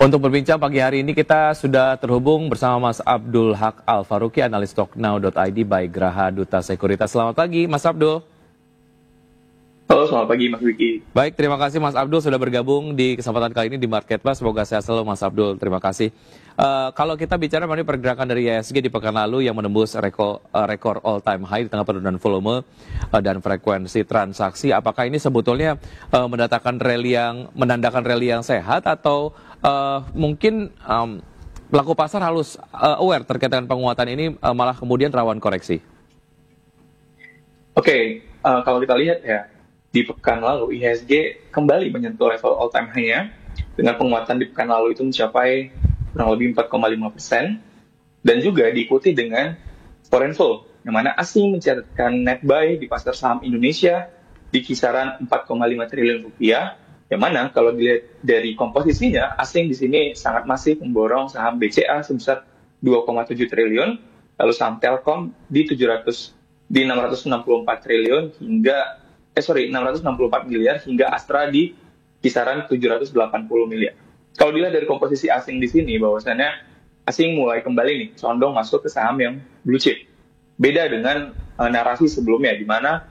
Untuk berbincang pagi hari ini kita sudah terhubung bersama Mas Abdul Haq Al-Faruqi, analis Stocknow.id by Graha Duta Sekuritas. Selamat pagi Mas Abdul. Halo, selamat pagi Mas Wiki. Baik, terima kasih Mas Abdul sudah bergabung di kesempatan kali ini di Market Plus. Semoga sehat selalu Mas Abdul, terima kasih. Kalau kita bicara mengenai pergerakan dari IHSG di pekan lalu yang menembus rekor all time high di tengah penurunan volume dan frekuensi transaksi, apakah ini sebetulnya menandakan rally yang sehat atau mungkin pelaku pasar harus aware terkait dengan penguatan ini malah kemudian rawan koreksi? Oke, kalau kita lihat ya, di pekan lalu IHSG kembali menyentuh level all time high-nya dengan penguatan di pekan lalu itu mencapai kurang lebih 4,5% dan juga diikuti dengan foreign flow, yang mana asing mencatatkan net buy di pasar saham Indonesia di kisaran 4,5 triliun rupiah, yang mana kalau dilihat dari komposisinya asing di sini sangat masif memborong saham BCA sebesar 2,7 triliun, lalu saham Telkom di 664 triliun hingga 664 miliar hingga Astra di kisaran 780 miliar. Kalau dilihat dari komposisi asing di sini, bahwasannya asing mulai kembali nih condong masuk ke saham yang blue chip. Beda dengan narasi sebelumnya, di mana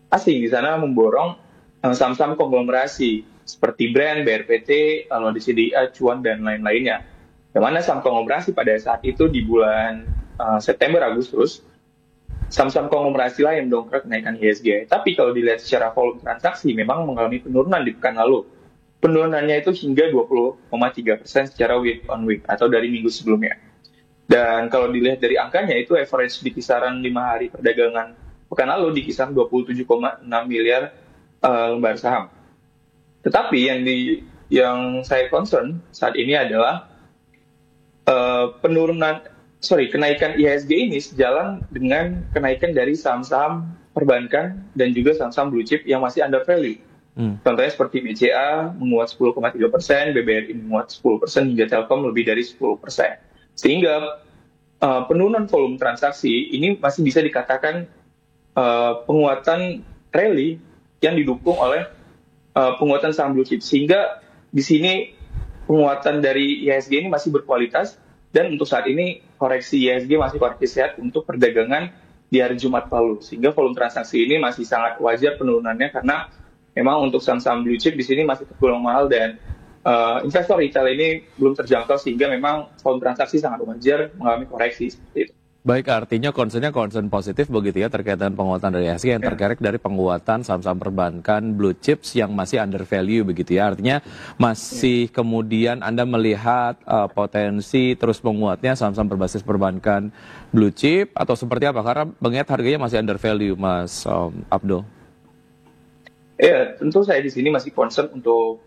asing di sana memborong saham-saham konglomerasi seperti Brand, BRPT, lalu DCDA, Cuan, dan lain-lainnya. Yang mana saham konglomerasi pada saat itu di bulan September, Agustus, saham-saham konglomerasi lah yang mendongkrak kenaikan IHSG. Tapi kalau dilihat secara volume transaksi, memang mengalami penurunan di pekan lalu. Penurunannya itu hingga 20,3% secara week on week atau dari minggu sebelumnya. Dan kalau dilihat dari angkanya itu average di kisaran 5 hari perdagangan pekan lalu di kisaran 27,6 miliar lembar saham. Tetapi yang saya concern saat ini adalah kenaikan IHSG ini sejalan dengan kenaikan dari saham-saham perbankan dan juga saham-saham blue chip yang masih under value. Contohnya seperti BCA menguat 10,3%, BBRI menguat 10%, hingga Telkom lebih dari 10%. Sehingga penurunan volume transaksi ini masih bisa dikatakan penguatan rally yang didukung oleh penguatan saham blue chip. Sehingga di sini penguatan dari IHSG ini masih berkualitas. Dan untuk saat ini koreksi IHSG masih koreksi sehat untuk perdagangan di hari Jumat lalu. Sehingga volume transaksi ini masih sangat wajar penurunannya karena memang untuk saham-saham blue chip di sini masih tergolong mahal dan investor retail ini belum terjangkau sehingga memang volume transaksi sangat wajar mengalami koreksi seperti itu. Baik, artinya concern positif begitu ya terkait dengan penguatan dari IHSG yang terkerek dari penguatan saham-saham perbankan blue chips yang masih under value begitu ya. Artinya masih kemudian Anda melihat potensi terus menguatnya saham-saham berbasis perbankan blue chip atau seperti apa? Karena mengingat harganya masih under value, Mas Abdul. Ya, tentu saya di sini masih concern untuk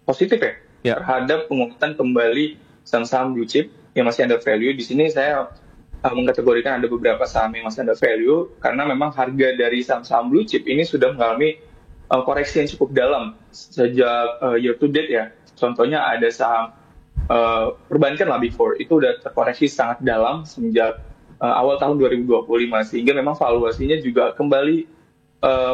positif ya terhadap penguatan kembali saham-saham blue chip yang masih under value. Di sini saya mengkategorikan ada beberapa saham yang masih under value karena memang harga dari saham-saham blue chip ini sudah mengalami koreksi yang cukup dalam sejak year to date ya. Contohnya ada saham perbankan lah Big Four itu udah terkoreksi sangat dalam sejak awal tahun 2025 sehingga memang valuasinya juga kembali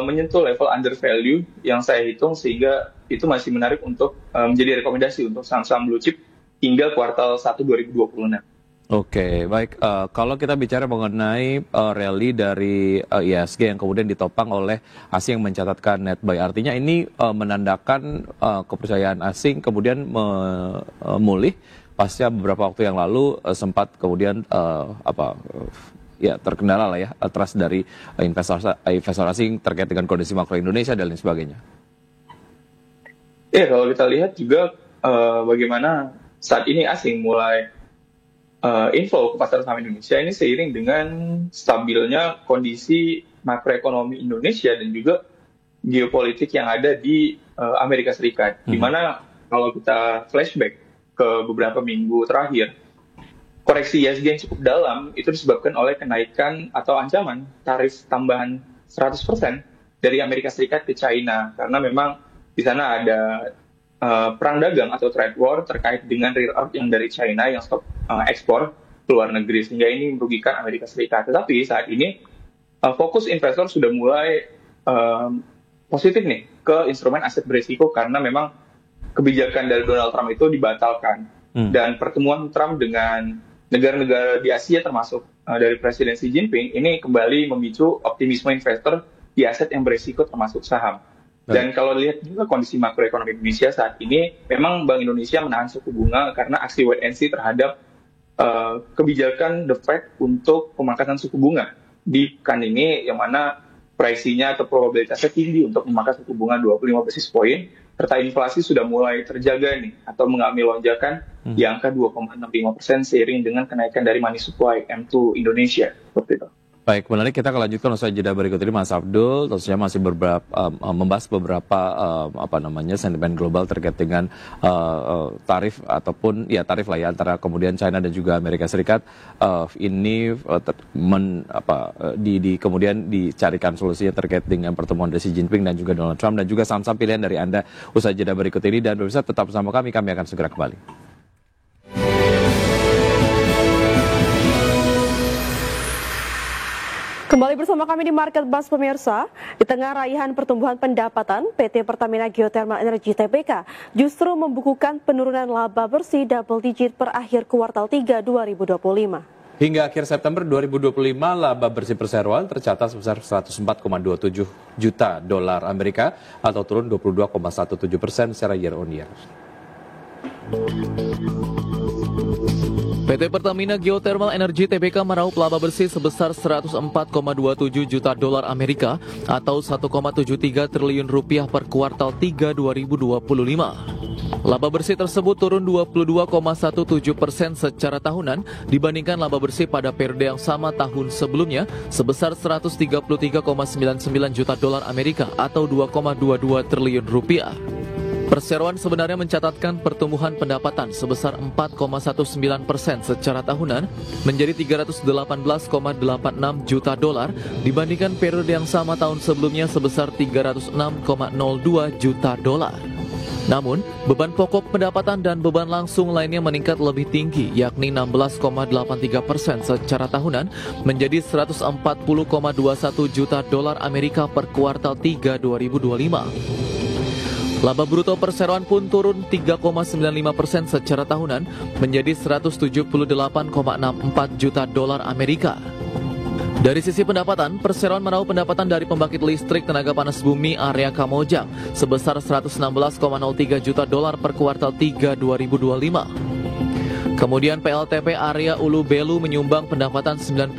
menyentuh level under value yang saya hitung sehingga itu masih menarik untuk menjadi rekomendasi untuk saham-saham blue chip hingga kuartal 1 2026. Oke, baik. Kalau kita bicara mengenai rally dari IHSG yang kemudian ditopang oleh asing yang mencatatkan net buy, artinya ini menandakan kepercayaan asing kemudian memulih pasca beberapa waktu yang lalu sempat kemudian terkendala lah ya trust dari investor asing terkait dengan kondisi makro Indonesia dan lain sebagainya. Ya, kalau kita lihat juga bagaimana saat ini asing mulai inflow ke pasar saham Indonesia ini seiring dengan stabilnya kondisi makroekonomi Indonesia dan juga geopolitik yang ada di Amerika Serikat. Di mana kalau kita flashback ke beberapa minggu terakhir, koreksi IHSG yang cukup dalam itu disebabkan oleh kenaikan atau ancaman tarif tambahan 100% dari Amerika Serikat ke China karena memang di sana ada perang dagang atau trade war terkait dengan rare earth yang dari China yang stop ekspor ke luar negeri sehingga ini merugikan Amerika Serikat. Tetapi saat ini fokus investor sudah mulai positif nih ke instrumen aset berisiko karena memang kebijakan dari Donald Trump itu dibatalkan. Dan pertemuan Trump dengan negara-negara di Asia termasuk dari Presiden Xi Jinping ini kembali memicu optimisme investor di aset yang berisiko termasuk saham. Dan kalau lihat juga kondisi makroekonomi Indonesia saat ini, memang Bank Indonesia menahan suku bunga karena aksi wait and see terhadap kebijakan The Fed untuk pemangkatan suku bunga di pekan ini, yang mana pricing-nya atau probabilitasnya tinggi untuk memangkas suku bunga 25 basis point, serta inflasi sudah mulai terjaga nih atau mengalami lonjakan di angka 2,65% seiring dengan kenaikan dari money supply M2 Indonesia seperti itu. Baik, menarik. Kita akan lanjutkan usai jeda berikut ini, Mas Abdul. Tentunya masih membahas beberapa sentimen global terkait dengan tarif ataupun tarif lah ya antara kemudian China dan juga Amerika Serikat. Ini kemudian dicarikan solusinya terkait dengan pertemuan dari Xi Jinping dan juga Donald Trump dan juga saham-saham pilihan dari Anda usai jeda berikut ini. Dan pemirsa tetap bersama kami akan segera kembali. Kembali bersama kami di Market Buzz pemirsa. Di tengah raihan pertumbuhan pendapatan, PT Pertamina Geothermal Energy Tbk justru membukukan penurunan laba bersih double digit per akhir kuartal 3 2025. Hingga akhir September 2025, laba bersih perseroan tercatat sebesar 104,27 juta dolar Amerika atau turun 22,17% secara year on year. PT Pertamina Geothermal Energy Tbk meraup laba bersih sebesar 104,27 juta dolar Amerika atau 1,73 triliun rupiah per kuartal 3 2025. Laba bersih tersebut turun 22,17% secara tahunan dibandingkan laba bersih pada periode yang sama tahun sebelumnya sebesar 133,99 juta dolar Amerika atau 2,22 triliun rupiah. Perseroan sebenarnya mencatatkan pertumbuhan pendapatan sebesar 4,19% secara tahunan menjadi 318,86 juta dolar dibandingkan periode yang sama tahun sebelumnya sebesar 306,02 juta dolar. Namun, beban pokok pendapatan dan beban langsung lainnya meningkat lebih tinggi, yakni 16,83% secara tahunan menjadi 140,21 juta dolar Amerika per kuartal 3 2025. Laba bruto perseroan pun turun 3,95% secara tahunan menjadi 178,64 juta dolar Amerika. Dari sisi pendapatan, perseroan meraup pendapatan dari pembangkit listrik tenaga panas bumi area Kamojang sebesar 116,03 juta dolar per kuartal 3 2025. Kemudian PLTP area Ulu Belu menyumbang pendapatan 91,34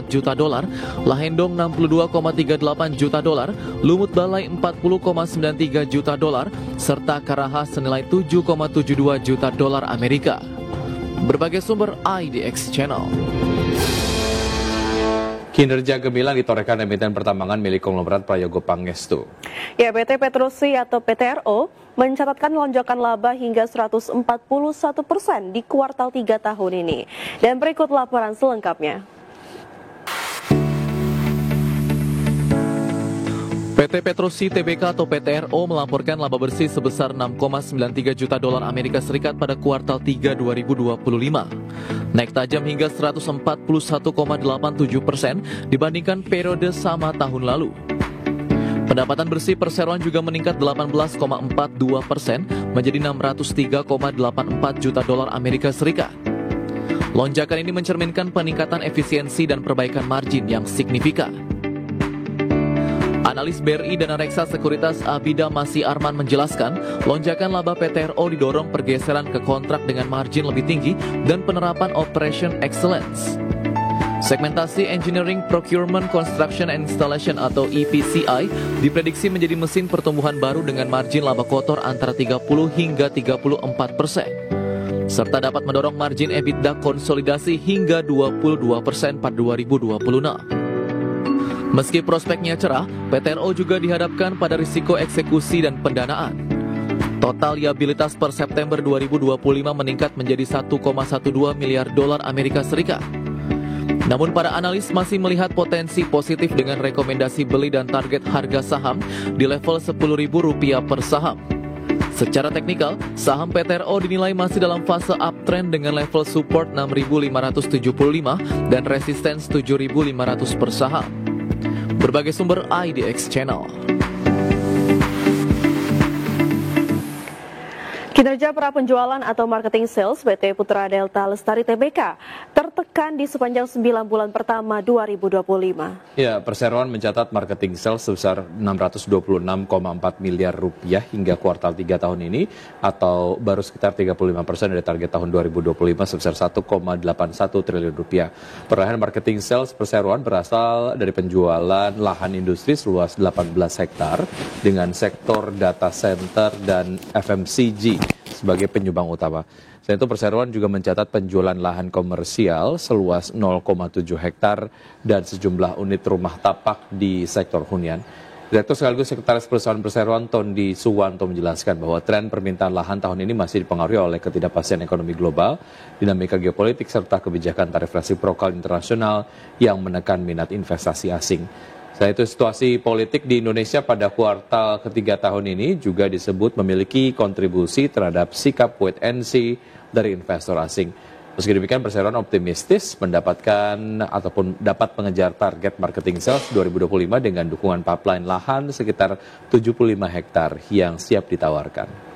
juta dolar, Lahendong 62,38 juta dolar, Lumut Balai 40,93 juta dolar, serta Karaha senilai 7,72 juta dolar Amerika. Berbagai sumber IDX Channel. Kinerja gemilang ditorehkan emiten pertambangan milik konglomerat Prayogo Pangestu. Ya, PT Petrosi atau PTRO mencatatkan lonjakan laba hingga 141% di kuartal 3 tahun ini. Dan berikut laporan selengkapnya. PT Petrosi Tbk atau PTRO melaporkan laba bersih sebesar 6,93 juta dolar Amerika Serikat pada kuartal 3 2025. Naik tajam hingga 141,87% dibandingkan periode sama tahun lalu. Pendapatan bersih perseroan juga meningkat 18,42% menjadi 603,84 juta dolar Amerika Serikat. Lonjakan ini mencerminkan peningkatan efisiensi dan perbaikan margin yang signifikan. Analis BRI Dana Reksa Sekuritas Abida Masih Arman menjelaskan, lonjakan laba PTRO didorong pergeseran ke kontrak dengan margin lebih tinggi dan penerapan Operation Excellence. Segmentasi Engineering, Procurement, Construction and Installation atau EPCI diprediksi menjadi mesin pertumbuhan baru dengan margin laba kotor antara 30 hingga 34%, serta dapat mendorong margin EBITDA konsolidasi hingga 22% pada 2026. Meski prospeknya cerah, PTRO juga dihadapkan pada risiko eksekusi dan pendanaan. Total liabilitas per September 2025 meningkat menjadi 1,12 miliar dolar Amerika Serikat. Namun para analis masih melihat potensi positif dengan rekomendasi beli dan target harga saham di level Rp10.000 per saham. Secara teknikal, saham PTRO dinilai masih dalam fase uptrend dengan level support 6.575 dan resistance 7.500 per saham. Berbagai sumber IDX Channel. Kinerja pra penjualan atau marketing sales PT Putra Delta Lestari Tbk tertekan di sepanjang 9 bulan pertama 2025. Ya, perseroan mencatat marketing sales sebesar 626,4 miliar rupiah hingga kuartal 3 tahun ini, atau baru sekitar 35% dari target tahun 2025 sebesar 1,81 triliun rupiah. Perolehan marketing sales perseroan berasal dari penjualan lahan industri seluas 18 hektar dengan sektor data center dan FMCG sebagai penyumbang utama. Selain itu, perseroan juga mencatat penjualan lahan komersial seluas 0,7 hektar dan sejumlah unit rumah tapak di sektor hunian. Direktur sekaligus Sekretaris Perusahaan Perseroan Tondi Suwanto menjelaskan bahwa tren permintaan lahan tahun ini masih dipengaruhi oleh ketidakpastian ekonomi global, dinamika geopolitik, serta kebijakan tarif resiprokal internasional yang menekan minat investasi asing. Selain itu, situasi politik di Indonesia pada kuartal ketiga tahun ini juga disebut memiliki kontribusi terhadap sikap wait and see dari investor asing. Meski demikian, perseroan optimistis mendapatkan ataupun dapat mengejar target marketing sales 2025 dengan dukungan pipeline lahan sekitar 75 hektar yang siap ditawarkan.